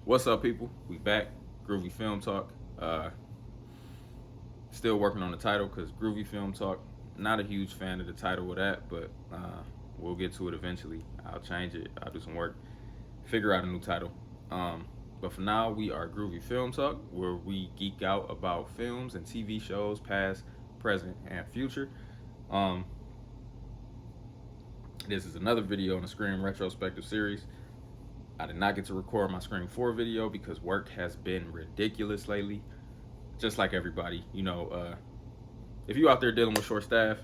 What's up, people? We back. Groovy Film Talk. Still working on the title because Groovy Film Talk. Not a huge fan of the title of that, but we'll get to it eventually. I'll change it. I'll do some work. Figure out a new title. Um, but for now, we are Groovy Film Talk, where we geek out about films and TV shows, past, present, and future. Um, this is another video in the Scream retrospective series. I did not get to record my Scream 4 video because work has been ridiculous lately. Just like everybody, if you out there dealing with short staff,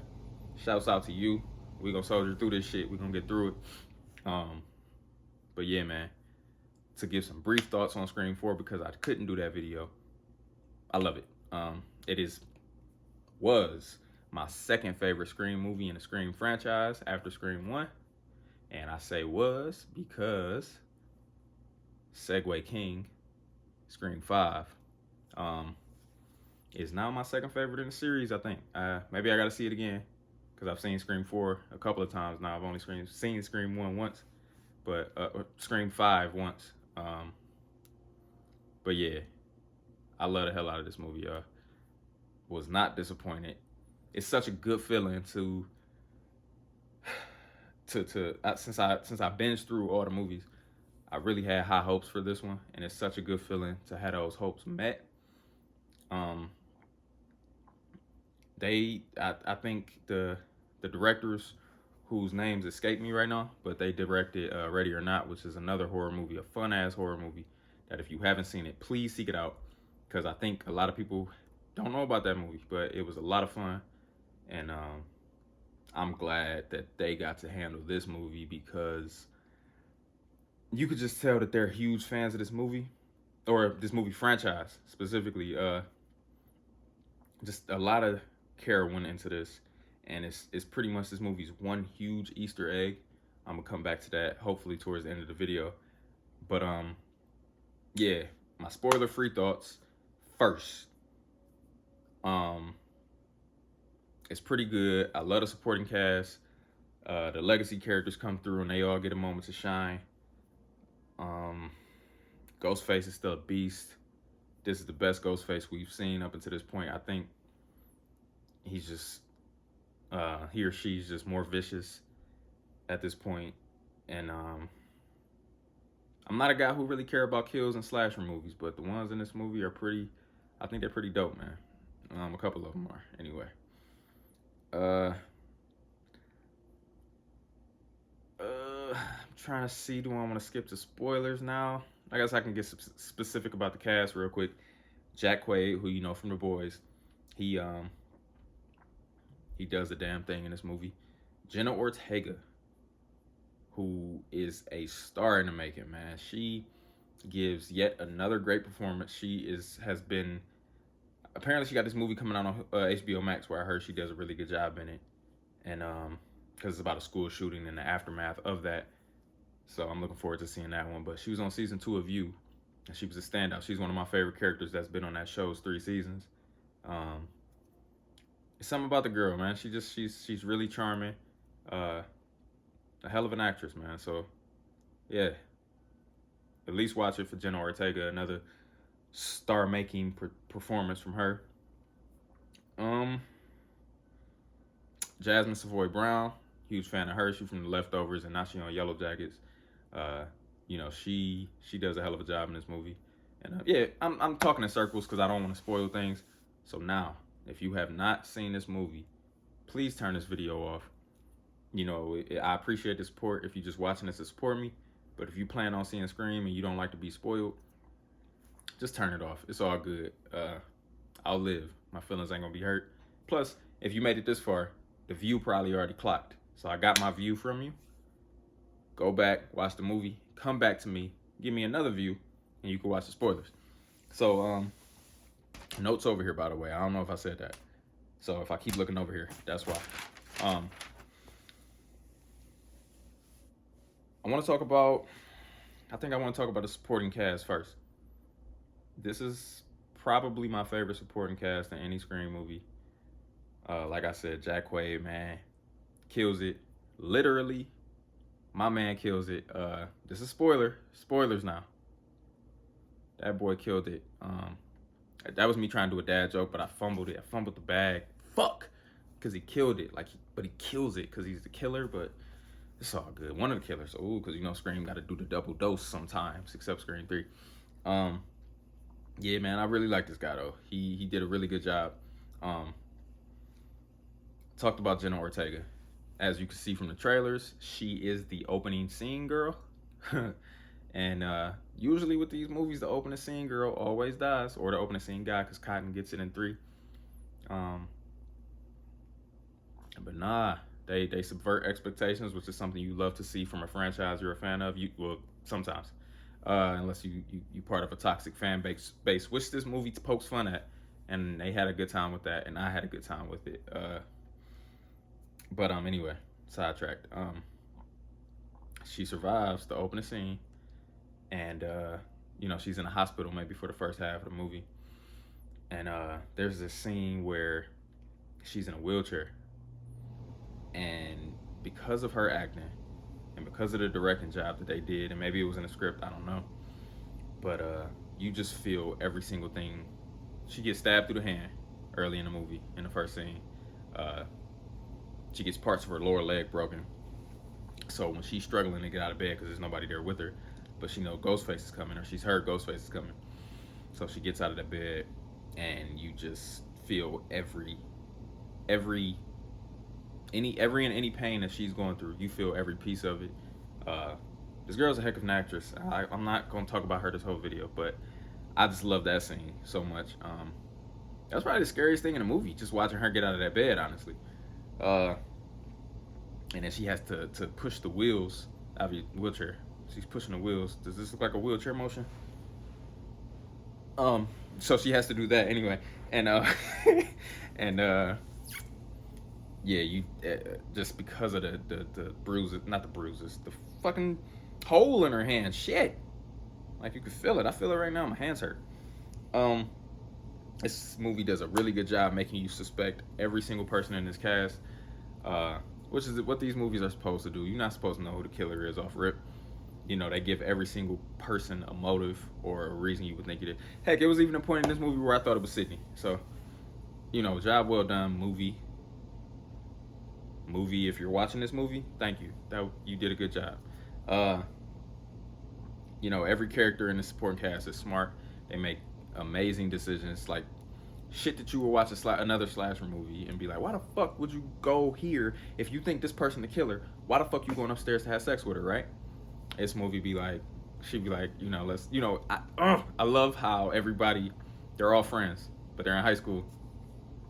shouts out to you. We gonna soldier through this shit. We gonna get through it. Um, but yeah, man. To give some brief thoughts on Scream 4 because I couldn't do that video. I love it. It was my second favorite Scream movie in the Scream franchise after Scream 1. And I say was because Segway King, Scream 5, is now my second favorite in the series, I think. Maybe I gotta see it again because I've seen Scream 4 a couple of times now. I've only seen Scream 1 once, but Scream 5 once. But yeah, I love the hell out of this movie, y'all. Was not disappointed. It's such a good feeling since I binged through all the movies, I really had high hopes for this one, and it's such a good feeling to have those hopes met. Um, I think the directors whose names escape me right now, but they directed Ready or Not, which is another horror movie, a fun ass horror movie that if you haven't seen it, please seek it out because I think a lot of people don't know about that movie, but it was a lot of fun, and I'm glad that they got to handle this movie because you could just tell that they're huge fans of this movie or this movie franchise specifically. Just a lot of care went into this, and it's pretty much this movie's one huge Easter egg. I'm gonna come back to that hopefully towards the end of the video, but yeah, my spoiler-free thoughts first. Um, it's pretty good. I love the supporting cast. The legacy characters come through and they all get a moment to shine. Ghostface is still a beast. This is the best Ghostface we've seen up until this point. I think he's just he or she's just more vicious at this point. And I'm not a guy who really care about kills in slasher movies, but the ones in this movie are pretty. I think they're pretty dope, man. A couple of them are, anyway. I'm trying to see. Do I want to skip to spoilers now? I guess I can get specific about the cast real quick. Jack Quaid, who you know from The Boys, he does the damn thing in this movie. Jenna Ortega, who is a star in the making, man. She gives yet another great performance. Has been apparently she got this movie coming out on HBO Max where I heard she does a really good job in it, and because it's about a school shooting and the aftermath of that. So I'm looking forward to seeing that one. But she was on season 2 of You, and she was a standout. She's one of my favorite characters that's been on that show's 3 seasons. It's something about the girl, man. She's really charming. A hell of an actress, man. So yeah, at least watch it for Jenna Ortega. Another star-making performance from her. Jasmine Savoy Brown, huge fan of her. She's from The Leftovers, and now she's on Yellow Jackets. She does a hell of a job in this movie. And yeah, I'm talking in circles because I don't want to spoil things. So now, if you have not seen this movie, please turn this video off. I appreciate the support if you're just watching this to support me. But if you plan on seeing Scream and you don't like to be spoiled, just turn it off. It's all good. I'll live. My feelings ain't gonna be hurt. Plus, if you made it this far, the view probably already clocked. So I got my view from you. Go back, watch the movie, come back to me, give me another view, and you can watch the spoilers. So, notes over here, by the way. I don't know if I said that. So if I keep looking over here, that's why. I want to talk about the supporting cast first. This is probably my favorite supporting cast in any Scream movie. Like I said, Jack Quaid, man, kills it. Literally, my man kills it. This is spoilers now. That boy killed it. That was me trying to do a dad joke, but I fumbled it. I fumbled the bag. Fuck, because he killed it. But he kills it because he's the killer. But it's all good. One of the killers. Ooh, because Scream got to do the double dose sometimes, except Scream 3. Yeah, man, I really like this guy though. He did a really good job. Um, Talked about Jenna Ortega. As you can see from the trailers, she is the opening scene girl. And usually with these movies, the opening scene girl always dies, or the opening scene guy, because Cotton gets it in 3. But nah, they subvert expectations, which is something you love to see from a franchise you're a fan of. Well, sometimes, unless you part of a toxic fan base, which this movie pokes fun at, and they had a good time with that, and I had a good time with it. But anyway, sidetracked. She survives the opening scene, and she's in a hospital maybe for the first half of the movie, and there's this scene where she's in a wheelchair, and because of her acting and because of the directing job that they did, and maybe it was in the script, I don't know, but you just feel every single thing. She gets stabbed through the hand early in the movie in the first scene. She gets parts of her lower leg broken, so when she's struggling to get out of bed because there's nobody there with her, but she knows Ghostface is coming, or she's heard Ghostface is coming, so she gets out of the bed, and you just feel every and any pain that she's going through. You feel every piece of it. This girl's a heck of an actress. I'm not gonna talk about her this whole video, but I just love that scene so much. That's probably the scariest thing in the movie, just watching her get out of that bed, honestly. And then she has to push the wheels out of the wheelchair. She's pushing the wheels. Does this look like a wheelchair motion? So she has to do that anyway, and and yeah, you just because of the bruises, not the bruises, the fucking hole in her hand. Shit, like you can feel it. I feel it right now. My hands hurt. This movie does a really good job making you suspect every single person in this cast, which is what these movies are supposed to do. You're not supposed to know who the killer is off rip. They give every single person a motive or a reason you would think it is. Heck, it was even a point in this movie where I thought it was Sydney. So, job well done, movie. If you're watching this movie, thank you. You did a good job. Every character in the supporting cast is smart. They make amazing decisions, like shit that you would watch another slasher movie and be like, why the fuck would you go here if you think this person the killer? Why the fuck you going upstairs to have sex with her, right? This movie be like, she'd be like, let's, I love how everybody, they're all friends, but they're in high school.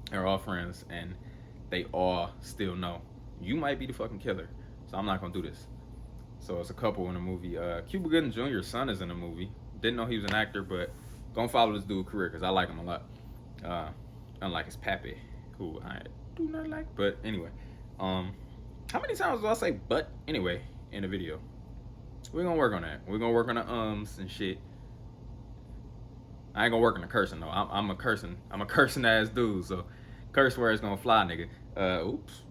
They're all friends, and they all still know you might be the fucking killer, so I'm not gonna do this. So it's a couple in the movie. Cuba Gooding Jr.'s son is in the movie. Didn't know he was an actor, but gonna follow this dude's career because I like him a lot. Unlike his pappy, who I do not like. But anyway, how many times do I say "but"? Anyway, in the video, we're gonna work on that. We're gonna work on the and shit. I ain't gonna work on the cursing though. I'm a cursing ass dude. So curse where it's gonna fly, nigga. Oops.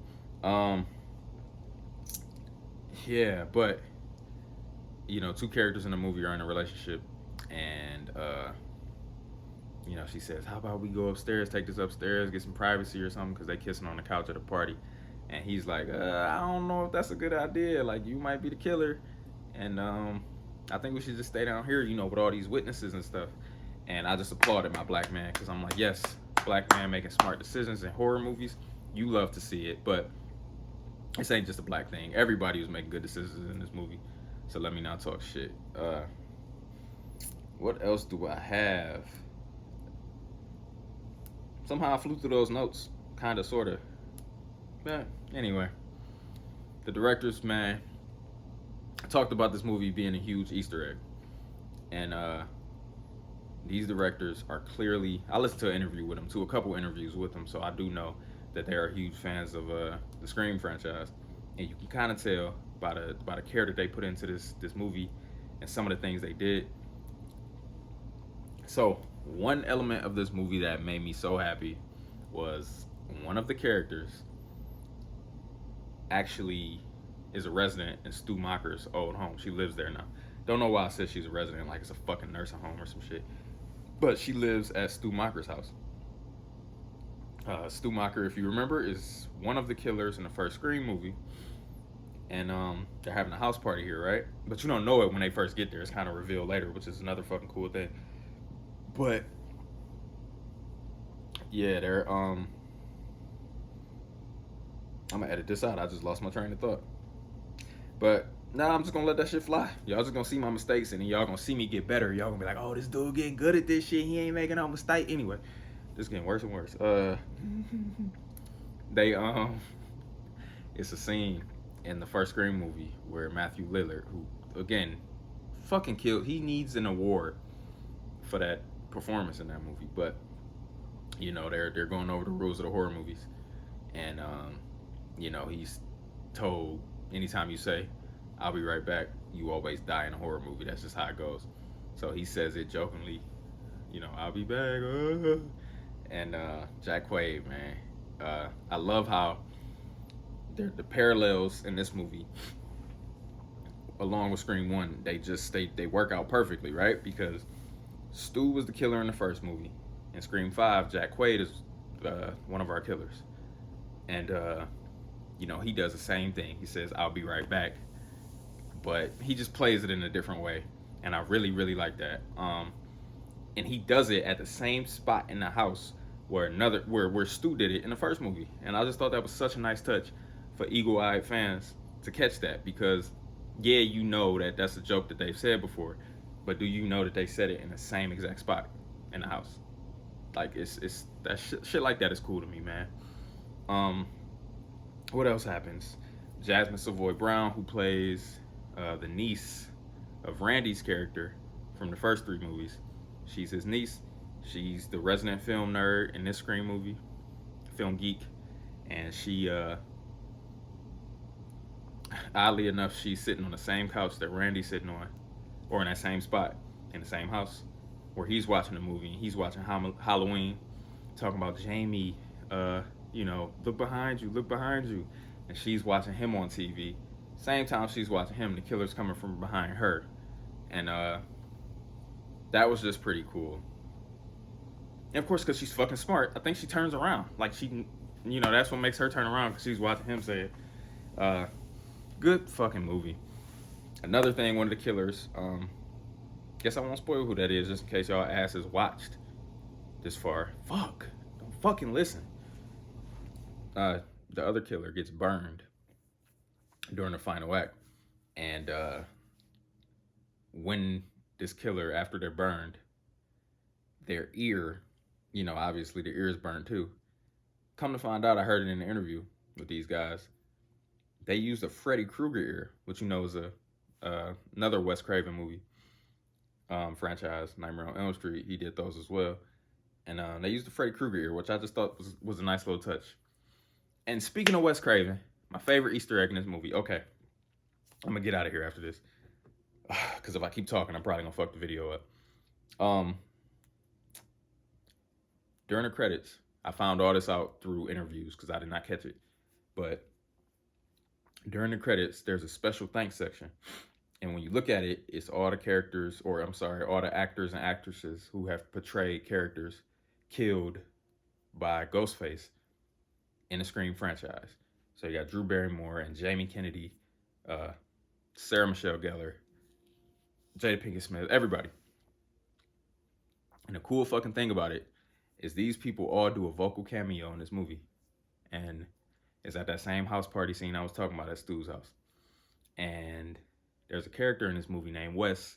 Yeah, but two characters in the movie are in a relationship, and she says, "How about we go upstairs, take this upstairs, get some privacy or something?" Because they kissing on the couch at a party, and he's like, "I don't know if that's a good idea. Like, you might be the killer, and I think we should just stay down here, with all these witnesses and stuff." And I just applauded my black man because I'm like, yes, black man making smart decisions in horror movies. You love to see it, but this ain't just a black thing. Everybody was making good decisions in this movie. So let me not talk shit. What else do I have? Somehow I flew through those notes. Kinda, sorta. But anyway. The directors, man. I talked about this movie being a huge Easter egg. And these directors are clearly, I listened to an interview with them, to a couple interviews with them, so I do know that they are huge fans of the Scream franchise, and you can kind of tell by the care that they put into this movie and some of the things they did. So one element of this movie that made me so happy was one of the characters actually is a resident in Stu Macher's old home. She lives there now, Don't know why I said she's a resident, like it's a fucking nursing home or some shit. But she lives at Stu Macher's house. Stu Macher, if you remember, is one of the killers in the first Scream movie, and they're having a house party here, right? But you don't know it when they first get there. It's kind of revealed later, which is another fucking cool thing. But yeah, they're I'm gonna edit this out. I just lost my train of thought. But now I'm just gonna let that shit fly. Y'all just gonna see my mistakes, and then y'all gonna see me get better. Y'all gonna be like, oh, this dude getting good at this shit. He ain't making no mistake. Anyway, this getting worse and worse. They it's a scene in the first Scream movie where Matthew Lillard, who again, fucking killed. He needs an award for that performance in that movie. But you know, they're going over the rules of the horror movies, and you know, he's told anytime you say, "I'll be right back," you always die in a horror movie. That's just how it goes. So he says it jokingly, you know, "I'll be back." And Jack Quaid, man, I love how the parallels in this movie, along with Scream One, they work out perfectly, right? Because Stu was the killer in the first movie. In Scream 5, Jack Quaid is one of our killers. And, you know, he does the same thing. He says, "I'll be right back." But he just plays it in a different way. And I really, really like that. And he does it at the same spot in the house where Stu did it in the first movie. And I just thought that was such a nice touch for eagle-eyed fans to catch that. Because, yeah, you know that that's a joke that they've said before. But do you know that they said it in the same exact spot in the house? Like, it's that shit like that is cool to me, man. What else happens? Jasmine Savoy Brown, who plays the niece of Randy's character from the first three movies, she's his niece. She's the resident film nerd in this Scream movie, film geek, and she, oddly enough, she's sitting on the same couch that Randy's sitting on, or in that same spot in the same house where he's watching the movie. And he's watching Halloween, talking about Jamie, you know, look behind you, and she's watching him on TV. Same time she's watching him, the killer's coming from behind her, and that was just pretty cool. And of course, because she's fucking smart, I think she turns around. Like she, you know, that's what makes her turn around because she's watching him say it. Good fucking movie. Another thing, one of the killers. Guess I won't spoil who that is, just in case y'all asses watched this far. Fuck, don't fucking listen. The other killer gets burned during the final act, and when this killer, after they're burned, their ear, you know, obviously their ear is burned too. Come to find out, I heard it in an interview with these guys. They used a Freddy Krueger ear, which you know is another Wes Craven movie franchise, Nightmare on Elm Street. He did those as well, and they used the Freddy Krueger ear, which I just thought was a nice little touch. And speaking of Wes Craven, my favorite Easter egg in this movie. Okay, I'm gonna get out of here after this, because if I keep talking, I'm probably gonna fuck the video up. During the credits, I found all this out through interviews because I did not catch it. But during the credits, there's a special thanks section. And when you look at it, it's all the characters, or I'm sorry, all the actors and actresses who have portrayed characters killed by Ghostface in the Scream franchise. So you got Drew Barrymore and Jamie Kennedy, Sarah Michelle Gellar, Jada Pinkett Smith, everybody. And the cool fucking thing about it is these people all do a vocal cameo in this movie. And it's at that same house party scene I was talking about at Stu's house. And there's a character in this movie named Wes.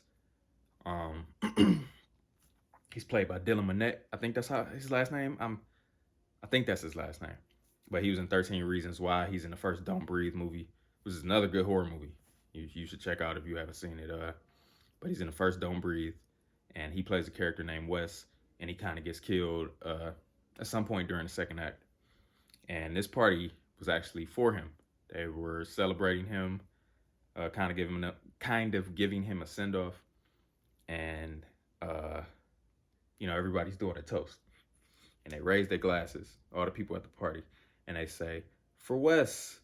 He's played by Dylan Minnette. I think that's how his last name. I think that's his last name. But he was in 13 Reasons Why. He's in the first Don't Breathe movie, which is another good horror movie. You should check out if you haven't seen it. But he's in the first Don't Breathe, and he plays a character named Wes, and he kind of gets killed at some point during the second act. And this party was actually for him. They were celebrating him, kind of giving him a send off, and you know, everybody's doing a toast, and they raise their glasses, all the people at the party, and they say, "For Wes."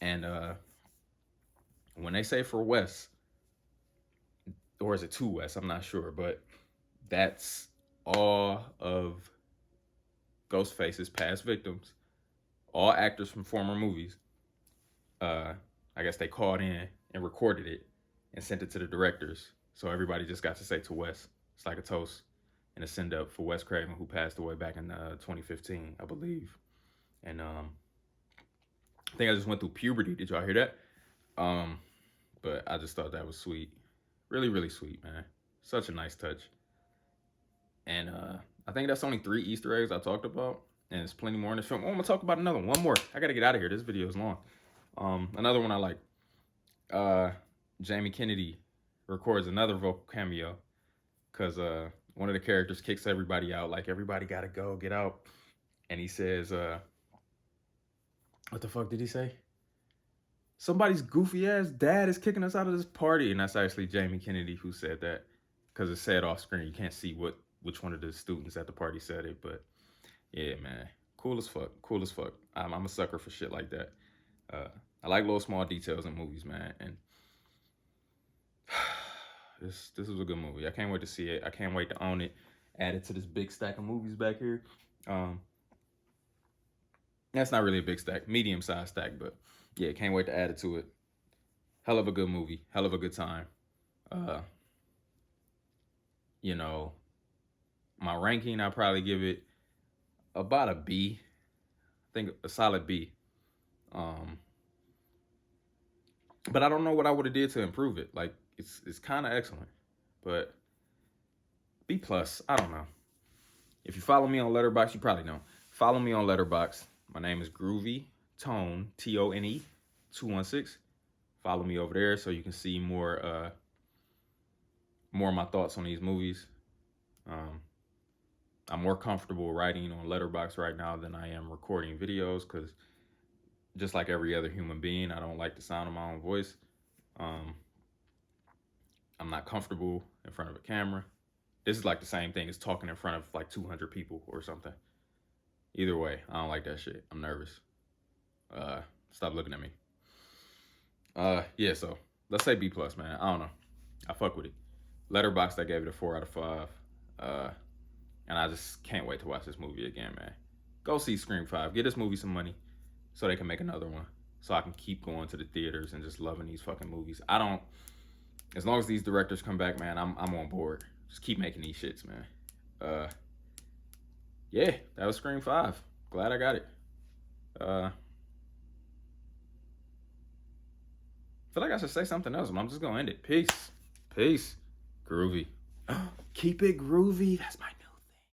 And when they say "for Wes," or is it 2 West? I'm not sure, but that's all of Ghostface's past victims, all actors from former movies. I guess they called in and recorded it and sent it to the directors. So everybody just got to say to Wes. It's like a toast and a send up for Wes Craven, who passed away back in 2015, I believe. And I think I just went through puberty. Did y'all hear that? But I just thought that was sweet. Really, really sweet, man. Such a nice touch. And I think that's only 3 Easter eggs I talked about. And there's plenty more in this film. Oh, I'm going to talk about another one. One more. I got to get out of here. This video is long. Another one I like. Jamie Kennedy records another vocal cameo because one of the characters kicks everybody out. Like, everybody got to go. Get out. And he says, what the fuck did he say? Somebody's goofy ass dad is kicking us out of this party. And that's actually Jamie Kennedy who said that, because it's said off screen. You can't see which one of the students at the party said it. But yeah, man, cool as fuck. Cool as fuck. I'm a sucker for shit like that. I like little small details in movies, man. And this is a good movie. I can't wait to see it. I can't wait to own it. Add it to this big stack of movies back here. That's not really a big stack, medium-sized stack, but yeah, can't wait to add it to it. Hell of a good movie, hell of a good time. You know, my ranking, I'll probably give it about a B. I think a solid B. But I don't know what I would have did to improve it. Like, it's kind of excellent, but B plus. I don't know. If you follow me on Letterboxd, you probably know. Follow me on Letterboxd. My name is Groovy Tone, Tone 216. Follow me over there so you can see more of my thoughts on these movies. I'm more comfortable writing on Letterboxd right now than I am recording videos, because just like every other human being, I don't like the sound of my own voice. I'm not comfortable in front of a camera. This is like the same thing as talking in front of like 200 people or something. Either way, I don't like that shit. I'm nervous. Stop looking at me. Yeah, so let's say B plus, man. I don't know. I fuck with it. Letterboxd, I gave it a 4 out of 5. And I just can't wait to watch this movie again, man. Go see Scream 5. Get this movie some money so they can make another one. So I can keep going to the theaters and just loving these fucking movies. As long as these directors come back, man, I'm on board. Just keep making these shits, man. Yeah, that was Scream 5. Glad I got it. I feel like I should say something else, but I'm just gonna end it. Peace. Peace. Groovy. Keep it groovy. That's my